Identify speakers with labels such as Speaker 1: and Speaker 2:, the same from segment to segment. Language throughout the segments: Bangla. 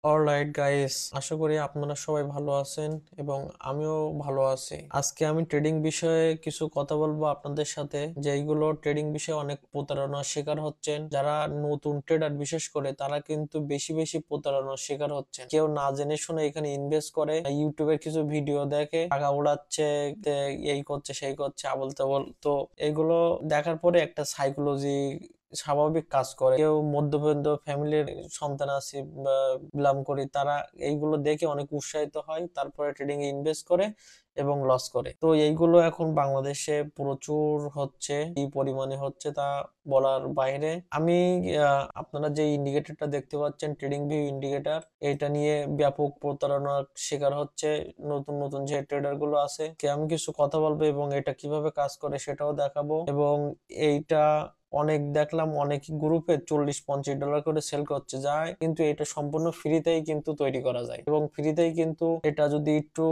Speaker 1: অলরাইট গাইস, আশা করি আপনারা সবাই ভালো আছেন এবং আমিও ভালো আছি। আজকে আমি ট্রেডিং বিষয়ে কিছু কথা বলবো আপনাদের সাথে, যেইগুলো ট্রেডিং বিষয়ে অনেক প্রতারণার শিকার হচ্ছেন। যারা নতুন ট্রেডার বিশেষ করে তারা কিন্তু বেশি বেশি প্রতারণার শিকার হচ্ছেন। কেউ না জেনে শুনে এখানে ইনভেস্ট করে, ইউটিউবের কিছু ভিডিও দেখে টাকা উড়াচ্ছে, এই করছে সেই করছে আবল তাবল। তো এগুলো দেখার পরে একটা সাইকোলজি স্বাভাবিক কাজ করে। কেউ মধ্যবিত্ত ফ্যামিলির সন্তান আছে বা বিলং করি, তারা এইগুলো দেখে অনেক উৎসাহিত হয়, তারপরে ট্রেডিং এ ইনভেস্ট করে এবং লস করে। তো এইগুলো এখন বাংলাদেশে প্রচুর হচ্ছে, কি পরিমাণে হচ্ছে তা বলার বাইরে। আমি আপনারা যে ইন্ডিকেটরটা দেখতে পাচ্ছেন, ট্রেডিং ভিউ ইন্ডিকেটর, এটা নিয়ে ব্যাপক প্রতারণার শিকার হচ্ছে নতুন নতুন যে ট্রেডার গুলো আছে। আমি কিছু কথা বলবো এবং এটা কিভাবে কাজ করে সেটাও দেখাবো। এবং এইটা অনেক দেখলাম অনেক গ্রুপে $40-50 করে সেল করছে, যায় কিন্তু এটা সম্পূর্ণ ফ্রিতেই কিন্তু তৈরি করা যায় এবং ফ্রিতেই কিন্তু এটা যদি একটু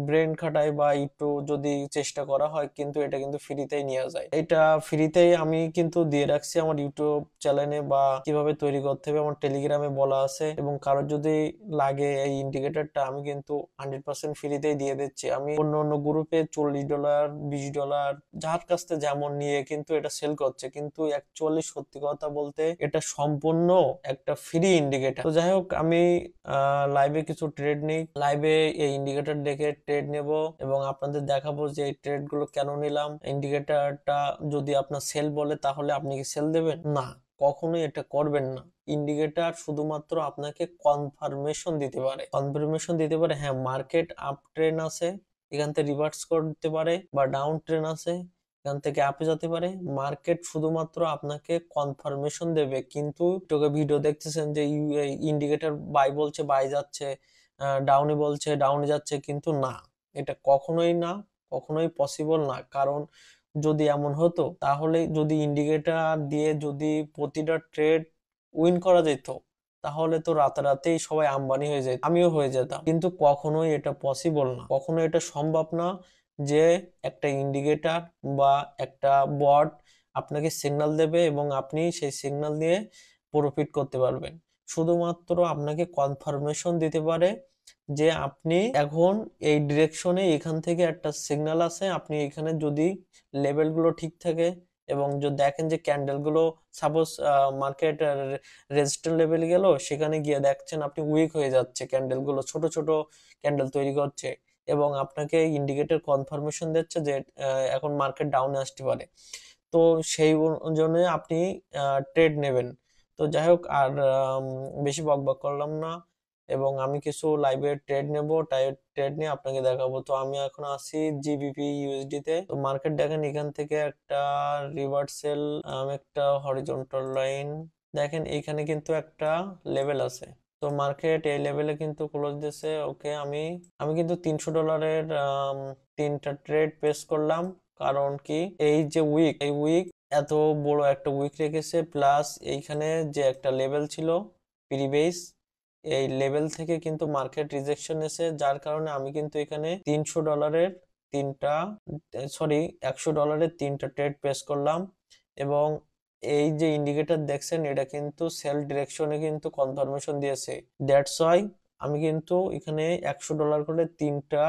Speaker 1: ব্রেন খাটায় বা একটু যদি চেষ্টা করা হয় কিন্তু এটা কিন্তু ফ্রিতেই নেওয়া যায়। এটা ফ্রিতেই আমি কিন্তু দিয়ে রাখছি আমার ইউটিউব চ্যানেলে, বা কিভাবে তৈরি করতে হবে আমার টেলিগ্রামে বলা আছে। এবং কারোর যদি লাগে এই ইন্ডিকেটরটা, আমি কিন্তু 100% ফ্রিতেই দিয়ে দিচ্ছি। আমি অন্য অন্য গ্রুপে $40, $20 যার কাছ থেকে যেমন নিয়ে কিন্তু এটা সেল করছে, কিন্তু অ্যাকচুয়ালি সত্যি কথা বলতে এটা সম্পূর্ণ একটা ফ্রি ইন্ডিকেটর। তো যাই হোক, আমি লাইভে কিছু ট্রেড নেই, লাইভে এই ইন্ডিকেটর দেখে ট্রেড নেব এবং আপনাদের দেখাবো যে এই ট্রেড গুলো কেন নিলাম। ইন্ডিকেটরটা যদি আপনার সেল বলে তাহলে আপনি কি সেল দেবেন? না, কখনোই এটা করবেন না। ইন্ডিকেটর শুধুমাত্র আপনাকে কনফার্মেশন দিতে পারে, হ্যাঁ মার্কেট আপ ট্রেন আছে, এখান থেকে রিভার্স করতে পারে, বা ডাউন ট্রেন আছে, এখান থেকে আপে যেতে পারে। মার্কেট শুধুমাত্র আপনাকে কনফার্মেশন দেবে, কিন্তু তোকে ভিডিও দেখতেছেন যে ইন্ডিকেটর বাই বলছে বাই যাচ্ছে, ডাউনে বলছে ডাউনে যাচ্ছে, কিন্তু না, এটা কখনোই না, কখনোই পসিবল না। কারণ যদি এমন হতো তাহলে যদি ইন্ডিকেটর দিয়ে যদি প্রতিটা ট্রেড উইন করা যেত, তাহলে তো রাতারাতেই সবাই আম্বানি হয়ে যেত, আমিও হয়ে যেতাম। কিন্তু কখনোই এটা পসিবল না, কখনোই এটা সম্ভব না যে একটা ইন্ডিকেটর বা একটা বট আপনাকে সিগন্যাল দেবে এবং আপনি সেই সিগন্যাল দিয়ে প্রফিট করতে পারবেন। শুধুমাত্র আপনাকে কনফার্মেশন দিতে পারে যে আপনি এখন এই ডিরেকশনে, এখান থেকে একটা সিগন্যাল আছে, আপনি এখানে যদি লেভেলগুলো ঠিক থাকে এবং যদি দেখেন যে ক্যান্ডেলগুলো সাপোজ মার্কেট রেজিস্ট্যান্স লেভেলে গেল, সেখানে গিয়ে দেখছেন আপনি উইক হয়ে যাচ্ছে, ক্যান্ডেলগুলো ছোট ছোট ক্যান্ডেল তৈরি করছে এবং আপনাকে ইন্ডিকেটর কনফার্মেশন দিচ্ছে যে এখন মার্কেট ডাউনে আসতে পারে। তো সেই জন্য আপনি ট্রেড নেবেন। তো যাই হোক, আর বেশি বকবক করলাম না এবং আমি কিছু লাইভে ট্রেড নেব, ট্রেড নিয়ে আপনাকে দেখাবো। তো আমি এখন আছি জিবিপি ইউএসডি তে। তো মার্কেট দেখেন এখান থেকে একটা রিভার্সাল, একটা হরিজন্টাল লাইন দেখেন, এখানে কিন্তু একটা লেভেল আছে। তো মার্কেট এই লেভেলে কিন্তু ক্লোজ দিয়েছে। ওকে, আমি আমি কিন্তু $300 তিনটা ট্রেড পেস করলাম। কারণ কি, এই যে এই উইক এত বড় একটা উইক রেখেছে, প্লাস এইখানে যে একটা লেভেল ছিল প্রিবেস, এই লেভেল থেকে কিন্তু মার্কেট রিজেকশন এসে, যার কারণে আমি কিন্তু এখানে $300 তিনটা, সরি $100 তিনটা ট্রেড পেস করলাম। এবং এই যে ইন্ডিকেটর দেখছেন, এটা কিন্তু সেল ডিরেকশনে কিন্তু কনফার্মেশন দিয়েছে। দ্যাটস ওয়াই আমি কিন্তু এখানে $100 করে তিনটা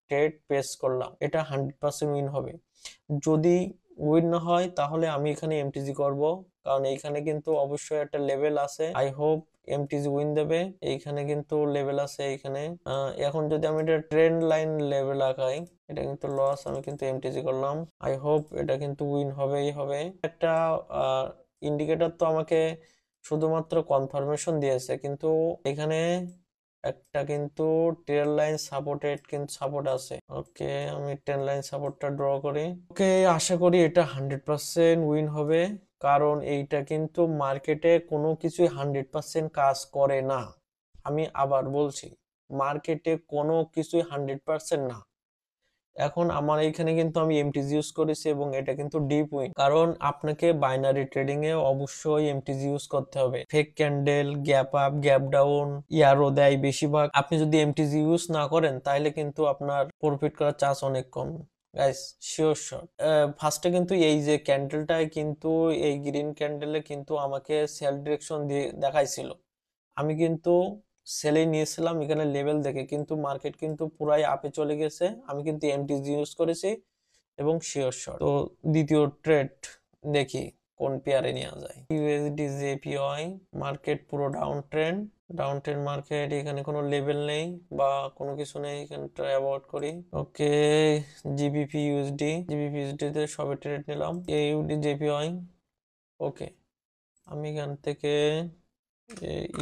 Speaker 1: ট্রেড পেস করলাম। এটা 100% উইন হবে। যদি উইন না হয় তাহলে আমি এখানে এমটিজি করব, কারণ এইখানে কিন্তু অবশ্যই একটা লেভেল আছে। আই হোপ এমটিজি উইন দেবে। এইখানে কিন্তু লেভেল আছে এইখানে। এখন যদি আমি এটা ট্রেন্ড লাইন লেভেল আঁকাই, এটা কিন্তু লস, আমি কিন্তু এমটিজি করলাম। আই হোপ এটা কিন্তু উইন হবেই হবে। একটা ইন্ডিকেটর তো আমাকে শুধুমাত্র কনফার্মেশন দিয়েছে, কিন্তু এখানে একটা কিন্তু ট্রেল লাইন সাপোর্টেড, কিন্তু সাপোর্ট আছে। ওকে, আমি ট্রেল লাইন সাপোর্টটা ড্র করি। ওকে, আশা করি এটা 100% উইন হবে, কারণ এইটা কিন্তু মার্কেটে কোনো কিছুই 100% কাজ করে না। আমি আবার বলছি, মার্কেটে কোনো কিছুই 100% না। এখন আমার এইখানে কিন্তু আমি এমটিজি ইউজ করেছি এবং এটা কিন্তু ডিপ উইন, কারণ আপনাকে বাইনারি ট্রেডিং এ অবশ্যই এমটিজি ইউজ করতে হবে। Fake candle, gap up, gap down, ইয়ারও দেয় বেশিরভাগ। আপনি যদি এমটিজি ইউজ না করেন তাহলে কিন্তু আপনার প্রফিট করার চান্স অনেক কম। Guys, sure shot. ফার্স্টে কিন্তু এই যে ক্যান্ডেলটায় কিন্তু, এই গ্রিন ক্যান্ডেলে কিন্তু আমাকে সেল ডিরেকশন দিয়ে দেখাইছিল। আমি কিন্তু সেলে নিয়েছিলাম এখানে লেভেল দেখে, কিন্তু মার্কেট কিন্তু পুরাই আপে চলে গেছে। আমি কিন্তু এমটিজি ইউজ করেছি এবং শিওর শট। তো দ্বিতীয় ট্রেড দেখি কোন পেয়ারে নেওয়া যায়। ইউএসডি জেপিওয়াই মার্কেট পুরো ডাউন ট্রেন্ড মার্কেট, এখানে কোনো লেভেল নেই বা কোনো কিছু নেই, এখানটা অ্যাভয়েড করি। ওকে, জিবিপি ইউএসডি তে সবে ট্রেড নিলাম। এইউডি জেপিওয়াই, ওকে, আমি এখান থেকে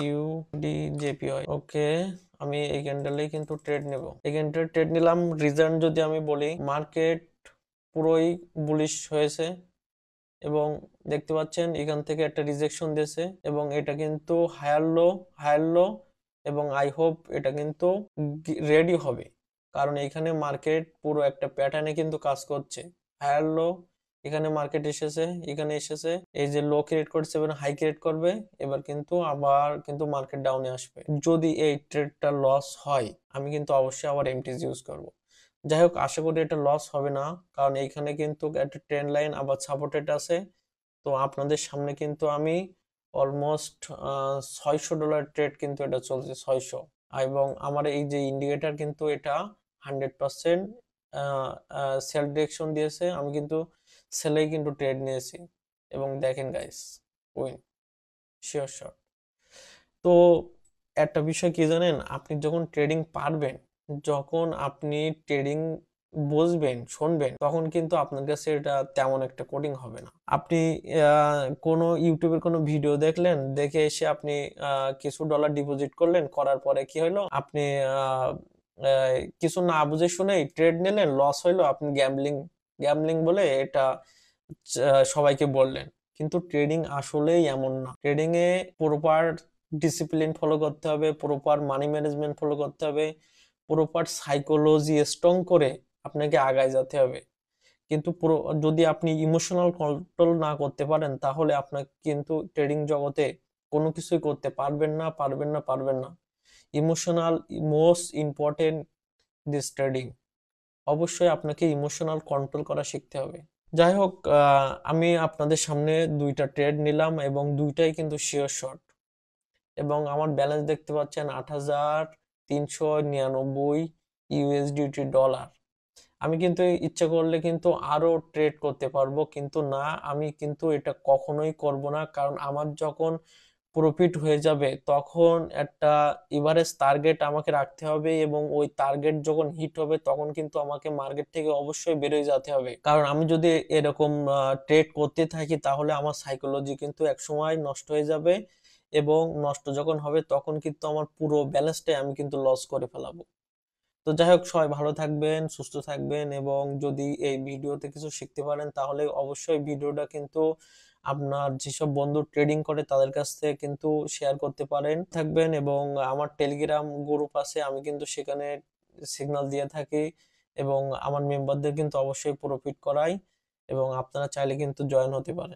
Speaker 1: ইউডি জেপিওয়াই, ওকে, আমি এই ক্যান্ডেলেই কিন্তু ট্রেড নেব। এই ক্যান্ডেলে ট্রেড নিলাম। রিজন যদি আমি বলি, মার্কেট পুরোই বুলিশ হয়েছে এবং দেখতে পাচ্ছেন এখান থেকে একটা রিজেকশন দিয়েছে এবং এটা কিন্তু হায়ার লো এবং আই হোপ এটা কিন্তু রেডি হবে, কারণ এখানে মার্কেট পুরো একটা প্যাটার্নে কিন্তু কাজ করছে। হায়ার লো, এখানে মার্কেট এসেছে, এখানে এসেছে, এই যে লো ক্রিয়েট করছে এবং হাই ক্রিয়েট করবে, এবার কিন্তু আবার কিন্তু মার্কেট ডাউনে আসবে। যদি এই ট্রেডটা লস হয়, আমি কিন্তু অবশ্যই আবার এমটিজি ইউজ করব। যাই হোক, আশা করি এটা লস হবে না, কারণ এইখানে কিন্তু একটা ট্রেন্ড লাইন আবার সাপোর্টেড আছে। তো আপনাদের সামনে কিন্তু আমি অলমোস্ট $600 ট্রেড কিন্তু এটা চলছে, 600, এবং আমার এই যে ইন্ডিকেটর কিন্তু এটা 100% সেল ডিরেকশন দিয়েছে। আমি কিন্তু সেলেই কিন্তু ট্রেড নিয়েছি এবং দেখেন গাইস, উইন, শিওর শট। তো একটা বিষয় কি জানেন, আপনি যখন ট্রেডিং পারবেন, যখন আপনি ট্রেডিং বুঝবেন, শুনবেন, তখন কিন্তু আপনার কাছে এটা তেমন একটা কোডিং হবে না। আপনি কোনো ইউটিউবের কোনো ভিডিও দেখলেন, দেখে এসে আপনি কিছু ডলার ডিপোজিট করলেন, করার পরে কি হলো, আপনি কিছু না বুঝে শুনেই ট্রেড নিলেন, লস হইলো, আপনি গ্যাম্বলিং বলে এটা সবাইকে বললেন। কিন্তু ট্রেডিং আসলেই এমন না। Trading a proper discipline follow করতে হবে, প্রপার মানি ম্যানেজমেন্ট ফলো করতে হবে, প্রপার সাইকোলজি স্ট্রং করে আপনাকে আগায় যেতে হবে। কিন্তু যদি আপনি ইমোশনাল কন্ট্রোল না করতে পারেন, তাহলে আপনাকে কিন্তু ট্রেডিং জগতে কোনো কিছুই করতে পারবেন না। Emotional most important this trading. অবশ্যই আপনাকে ইমোশনাল কন্ট্রোল করা শিখতে হবে। যাই হোক, আমি আপনাদের সামনে দুইটা ট্রেড নিলাম এবং দুইটাই কিন্তু শিওর শট, এবং আমার ব্যালেন্স দেখতে পাচ্ছেন 8,399 ইউএসডিটি ডলার। আমি কিন্তু ইচ্ছা করলে কিন্তু আরো ট্রেড করতে পারবো, কিন্তু না, আমি কিন্তু এটা কখনোই করব না, কারণ আমার যখন প্রফিট হয়ে যাবে তখন একটা এভারেজ টার্গেট আমাকে রাখতে হবে, এবং ওই টার্গেট যখন হিট হবে তখন কিন্তু আমাকে মার্কেট থেকে অবশ্যই বেরোয় যেতে হবে। কারণ আমি যদি এরকম ট্রেড করতে থাকি, তাহলে আমার সাইকোলজি কিন্তু একসময় নষ্ট হয়ে যাবে, এবং নষ্ট যখন হবে তখন কিন্তু আমার পুরো ব্যালেন্সটাই আমি কিন্তু লস করে ফেলাবো। তো যাই হোক, সবাই ভালো থাকবেন, সুস্থ থাকবেন, এবং যদি এই ভিডিওতে কিছু শিখতে পারেন তাহলে অবশ্যই ভিডিওটা কিন্তু আপনার যেসব বন্ধু ট্রেডিং করে তাদের কাছ থেকে কিন্তু শেয়ার করতে পারেন। থাকবেন, এবং আমার টেলিগ্রাম গ্রুপ আছে, আমি কিন্তু সেখানে সিগন্যাল দিয়ে থাকি এবং আমার মেম্বারদের কিন্তু অবশ্যই প্রফিট করাই, এবং আপনারা চাইলে কিন্তু জয়েন হতে পারেন।